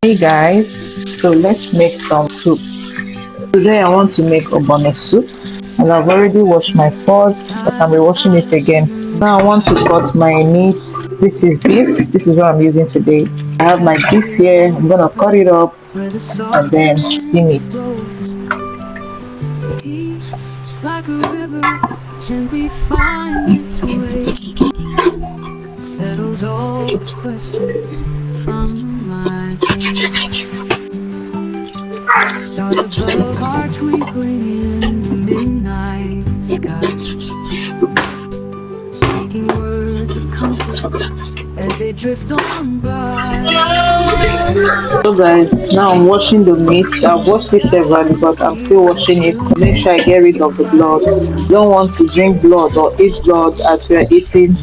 Hey guys, so let's make some soup. Today I want to make ogbonu soup, and I've already washed my pot, but I'm washing it again. Now I want to cut my meat. This is beef. This is what I'm using today. I have my beef here. I'm gonna cut it up and then steam it. Like a river, gently finds its way, settles all the questions from my brain. Stars above are twinkling in the midnight sky, speaking words of comfort as they drift on by. So guys, now I'm washing the meat. I've washed it severally, but I'm still washing it to make sure I get rid of the blood. Don't want to drink blood or eat blood as we are eating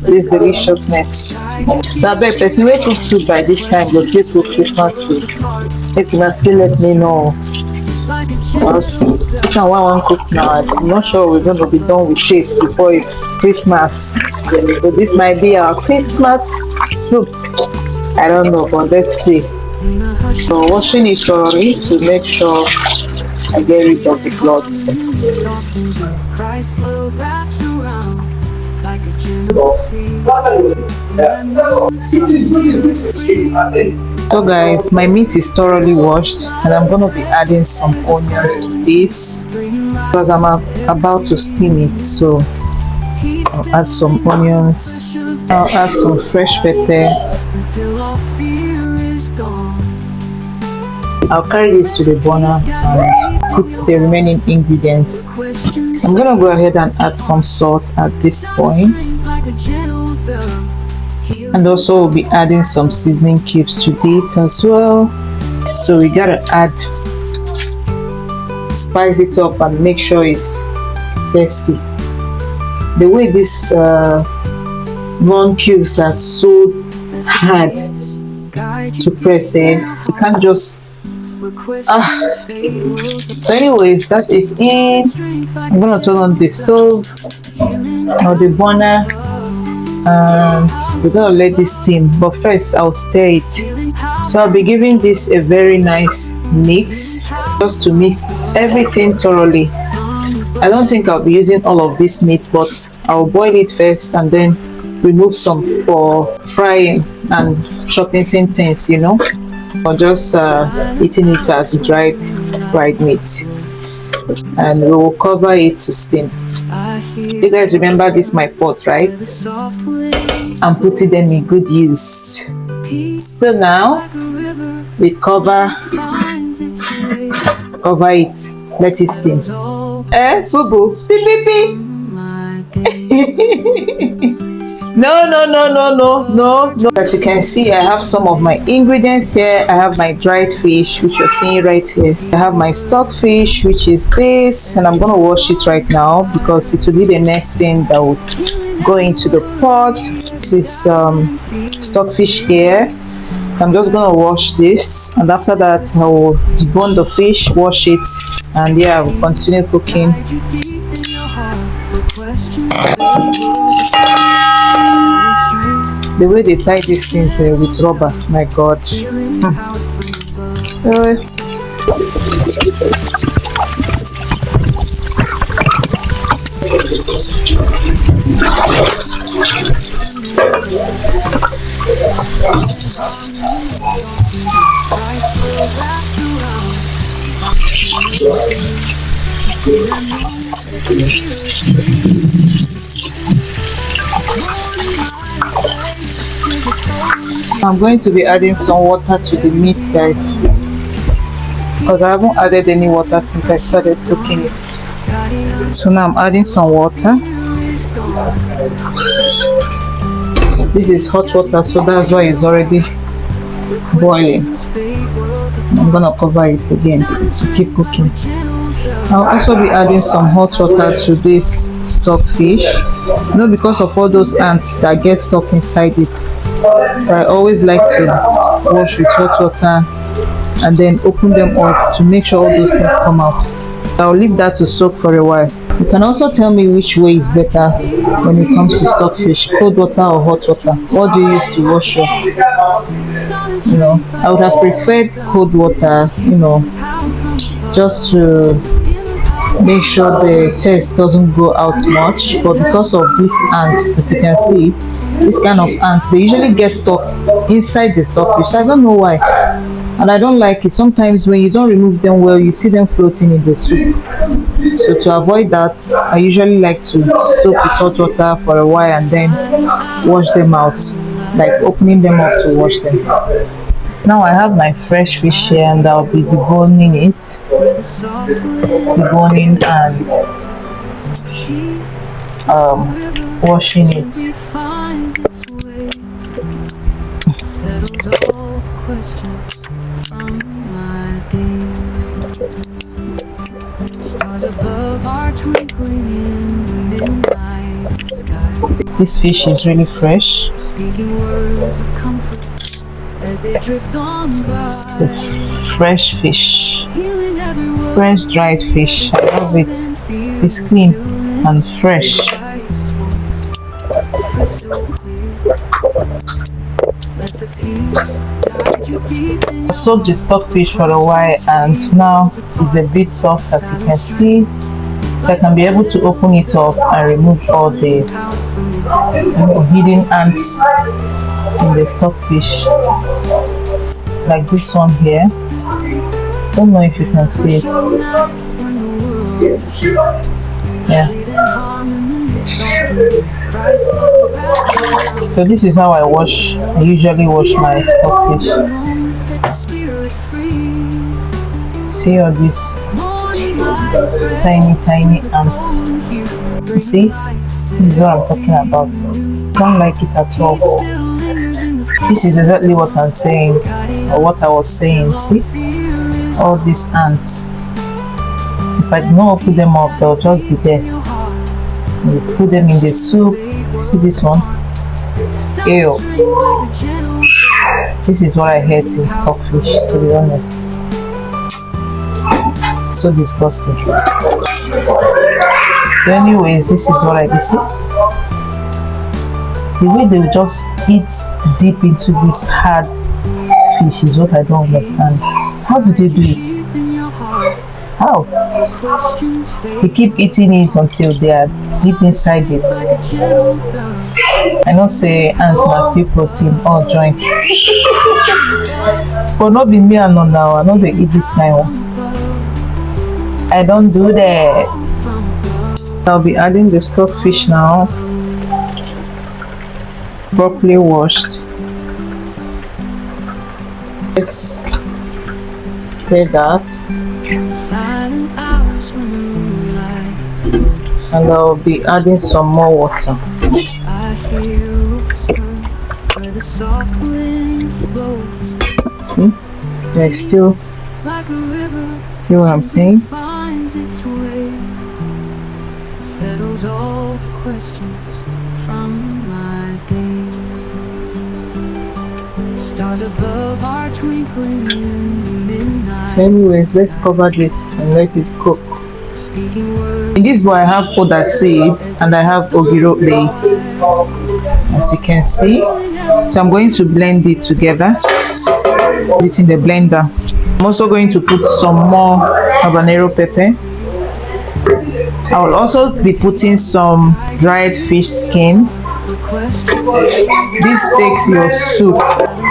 this deliciousness. Now beg person wey cook food by this time go still cook Christmas food. If you still let me know, because this one I want to cook now. I'm not sure we're going to be done with it before it's Christmas. So this might be our Christmas soup. I don't know, but let's see. So washing it thoroughly to make sure I get rid of the blood. So guys, my meat is thoroughly washed, and I'm going to be adding some onions to this because I'm about to steam it. So I'll add some onions. I'll add some fresh pepper. I'll carry this to the burner and put the remaining ingredients. I'm gonna go ahead and add some salt at this point, and also we'll be adding some seasoning cubes to this as well. So we gotta spice it up and make sure it's tasty. The way these bun cubes are so hard to press in, so you can't just So anyways, that is in. I'm gonna turn on the stove or the burner, and we're gonna let this steam, but first I'll stir it. So I'll be giving this a very nice mix, just to mix everything thoroughly. I don't think I'll be using all of this meat, but I'll boil it first and then remove some for frying and chopping things, you know, or just eating it as dried fried meat. And we will cover it to steam. You guys remember this my pot, right? I'm putting them in good use. So now we cover it, let it steam. Boo boo, beep beep beep. No. As you can see, I have some of my ingredients here. I have my dried fish, which you're seeing right here. I have my stockfish, which is this, and I'm gonna wash it right now because it will be the next thing that will go into the pot. This is stockfish here. I'm just gonna wash this, and after that I will debone the fish, wash it, and yeah, we'll continue cooking. The way they tie these things with rubber, my god. I'm going to be adding some water to the meat, guys, because I haven't added any water since I started cooking it. So now I'm adding some water. This is hot water, so that's why it's already boiling. I'm gonna cover it again to keep cooking. I'll also be adding some hot water to this stockfish, because of all those ants that get stuck inside it. So I always like to wash with hot water and then open them up to make sure all those things come out. I'll leave that to soak for a while. You can also tell me which way is better when it comes to stockfish, cold water or hot water. What do you use to wash yours? You know, I would have preferred cold water, you know, just to make sure the taste doesn't go out much. But because of these ants, as you can see, this kind of ants, they usually get stuck inside the stockfish. I don't know why, and I don't like it. Sometimes when you don't remove them well, you see them floating in the soup. So to avoid that, I usually like to soak with hot water for a while and then wash them out, like opening them up to wash them. Now I have my fresh fish here and I'll be deboning it, deboning and washing it. This fish is really fresh. It's a fresh fish, fresh dried fish. I love it. It's clean and fresh. I soaked the stockfish for a while and now it's a bit soft, as you can see. I can be able to open it up and remove all the hidden ants in the stockfish, like this one here. Don't know if you can see it. Yeah. So this is how I usually wash my stockfish. See all these tiny ants. You see, this is what I'm talking about. Don't like it at all. This is exactly what I'm saying, or what I was saying. See, all these ants. If I do not open them up, they'll just be there. You put them in the soup. See this one? Ew. This is what I hate in stockfish, to be honest. So disgusting. So anyways, this is what I see. The way they just eat deep into this hard fish is what I don't understand. How do they do it? How? They keep eating it until they are deep inside it. I know say ants are still protein all joint. But not be me and no now. I know they eat this kind one. I don't do that. I'll be adding the stockfish now, properly washed. Let's stir that, and I'll be adding some more water. See, there's still, see what I'm saying? Settles all questions from my day. Stars above are twinkling in the midnight. So anyways, let's cover this and let it cook. In this bowl I have powder seed and I have ogirope, as you can see. So I'm going to blend it together, put it in the blender. I'm also going to put some more habanero pepper. I will also be putting some dried fish skin. This takes your soup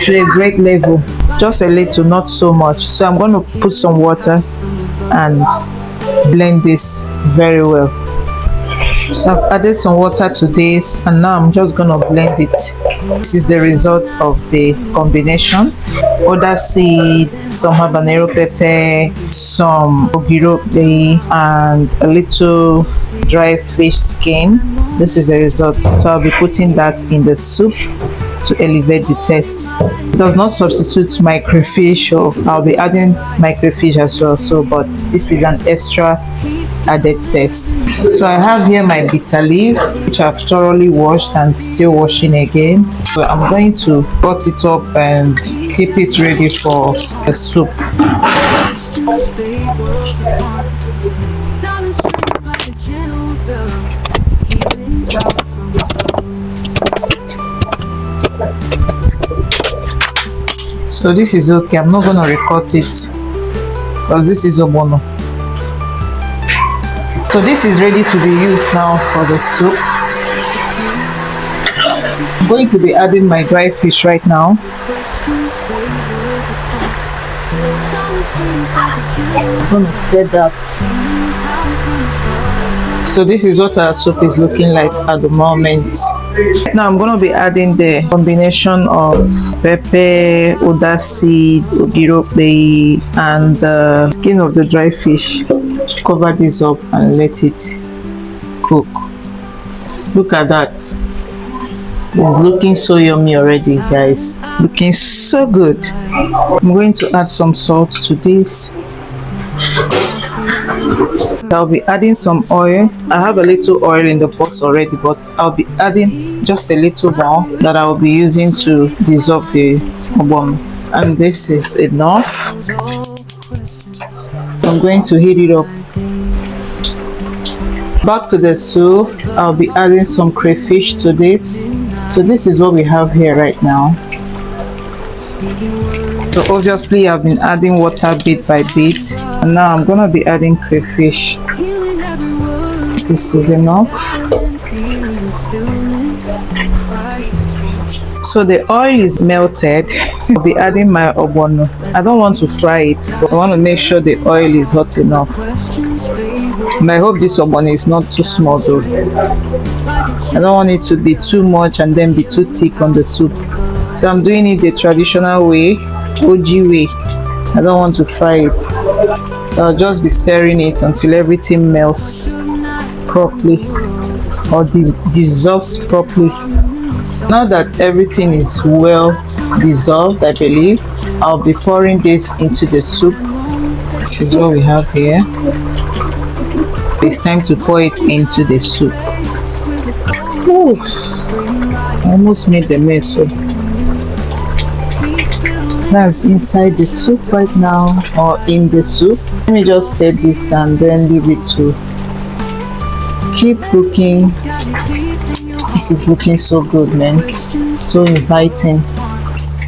to a great level, just a little, not so much. So I'm going to put some water and blend this very well. So I've added some water to this and now I'm just going to blend it. This is the result of the combination. Other seed, some habanero pepper, some ogirope and a little dry fish skin. This is the result. So I'll be putting that in the soup to elevate the taste. It does not substitute microfish, or I'll be adding microfish as well. So, but this is an extra added taste. So I have here my bitter leaf, which I've thoroughly washed and still washing again. So I'm going to cut it up and keep it ready for the soup. So this is okay. I'm not gonna recut it because this is Ogbonu. So this is ready to be used now for the soup. I'm going to be adding my dry fish right now. I'm gonna stir that. So this is what our soup is looking like at the moment. Now I'm gonna be adding the combination of pepper, uda seed, ogirope, and the skin of the dry fish. Cover this up and let it cook. Look at that. It's looking so yummy already, guys. Looking so good. I'm going to add some salt to this. I'll be adding some oil. I have a little oil in the pot already, but I'll be adding just a little more that I will be using to dissolve the ogbonu. And this is enough. I'm going to heat it up. Back to the soup, I'll be adding some crayfish to this. So this is what we have here right now. So obviously I've been adding water bit by bit, and now I'm gonna be adding crayfish. This is enough. So the oil is melted. I'll be adding my ogbonu. I don't want to fry it, but I want to make sure the oil is hot enough. And I hope this ogbonu is not too small though. I don't want it to be too much and then be too thick on the soup. So I'm doing it the traditional way, OG way. I don't want to fry it. So I'll just be stirring it until everything melts properly or dissolves properly. Now that everything is well dissolved, I believe, I'll be pouring this into the soup. This is what we have here. It's time to pour it into the soup. Ooh, I almost made the mess. So that's inside the soup right now, or in the soup. Let me just stir this and then leave it to keep cooking. This is looking so good, man. So inviting.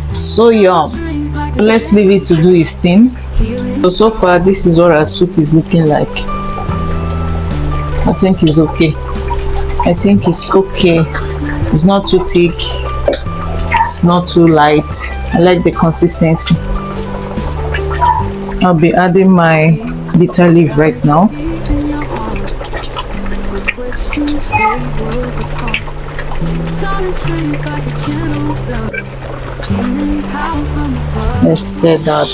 So yum. Let's leave it to do its thing. So far, this is what our soup is looking like. I think it's okay. I think it's okay. It's not too thick. It's not too light. I like the consistency. I'll be adding my bitter leaf right now. Let's stir that.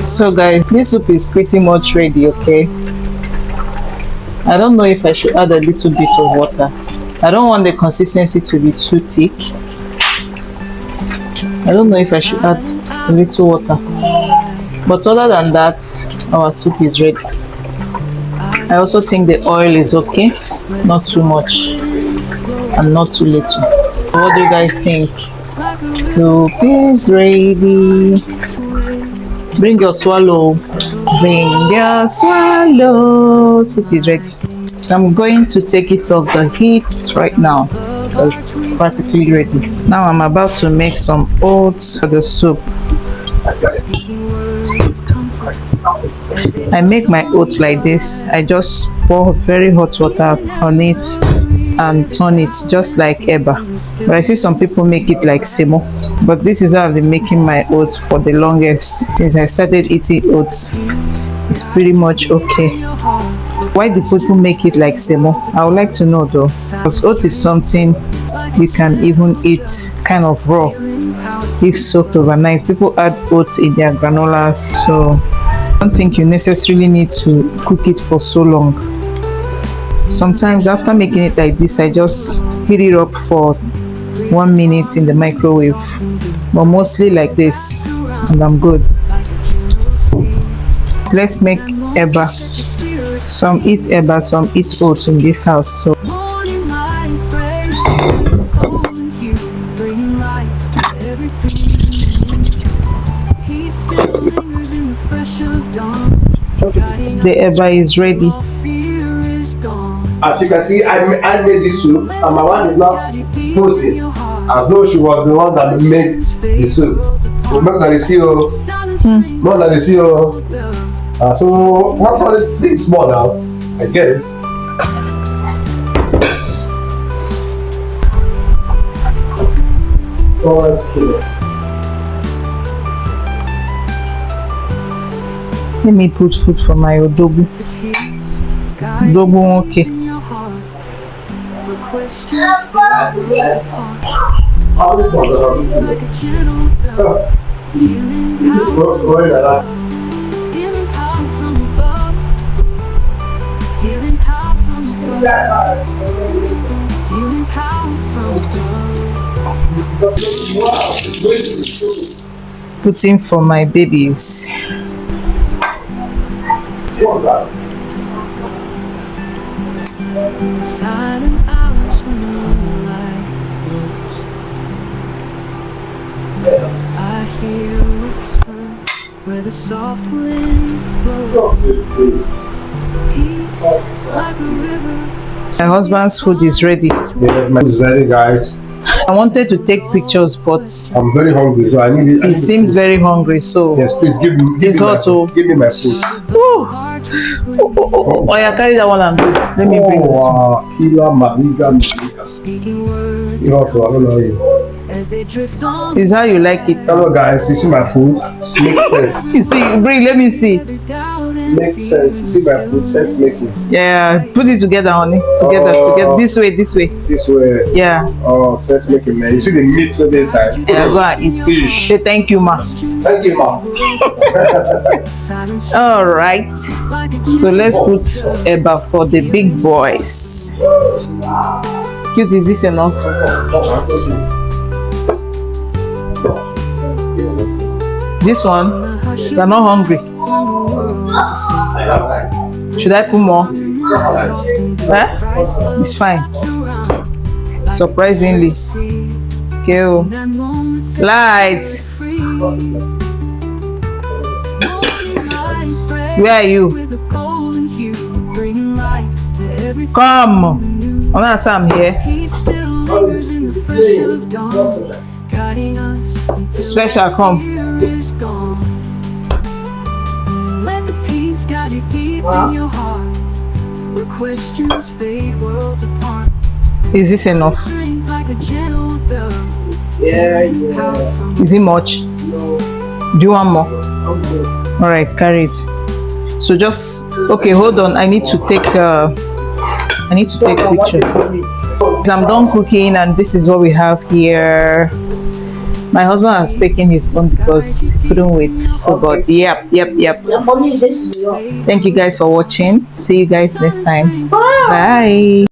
So guys, this soup is pretty much ready, okay? I don't know if I should add a little bit of water. I don't want the consistency to be too thick. I don't know if I should add a little water. But other than that, our soup is ready. I also think the oil is okay. Not too much and not too little. What do you guys think? Soup is ready. Bring your swallow. Bring your swallow. Soup is ready. So I'm going to take it off the heat right now. It's practically ready. Now I'm about to make some oats for the soup. I make my oats like this. I just pour very hot water on it and turn it just like eba. But I see some people make it like semo. But this is how I've been making my oats for the longest. Since I started eating oats, it's pretty much okay. Why do people make it like semo? I would like to know though. Because oats is something you can even eat kind of raw if soaked overnight. People add oats in their granolas, so I don't think you necessarily need to cook it for so long. Sometimes after making it like this, I just heat it up for 1 minute in the microwave, but mostly like this, and I'm good. Let's make eba. Some eat eba, some eat oats in this house. So The eba is ready. As you can see, I made this soup, and my wife is now posing as though she was the one that made the soup. Remember that the CEO, more than the CEO. So what this more now, I guess. Let me put food for my odogu. Odogu, okay. Putting for my babies. Silent hours when the light grows. I hear a whisper where the soft wind flows. Peace like a river. My husband's food is ready. Yeah, my food is ready, guys. I wanted to take pictures, but I'm very hungry, so I need it. he seems very hungry, so yes, please give me. it's hot. Give me my food. Oh, yeah, carry that one and go. Let me bring this one. Wow, Kila Mariga. Speaking words You know, I don't know you. as they drift on. It's how you like it. Hello, guys. You see my food? Makes sense. You see, bring, let me see. Makes sense. You see my food? Sense making. Yeah, put it together, honey. Together. This way, this way. This way. Yeah. Oh, sense making, man. You see the meat on the inside? Yeah, go and eat. Fish. Say thank you, ma. Thank you, mom. All right. So let's put eba for the big boys. Cute, is this enough? This one, they're not hungry. Should I put more? Eh? It's fine. Surprisingly. Okay. Oh. Light. Where are you? Come. I'm here. Special, come. Let the peace guide you deep in your heart, where questions fade worlds apart. Is this enough? Drink like a gentle dove. Is it much? Do you want more? All right, carry it. So just okay. Hold on. I need to take picture. I'm done cooking, and this is what we have here. My husband has taken his own because he couldn't wait. So, but yep. Thank you guys for watching. See you guys next time. Bye.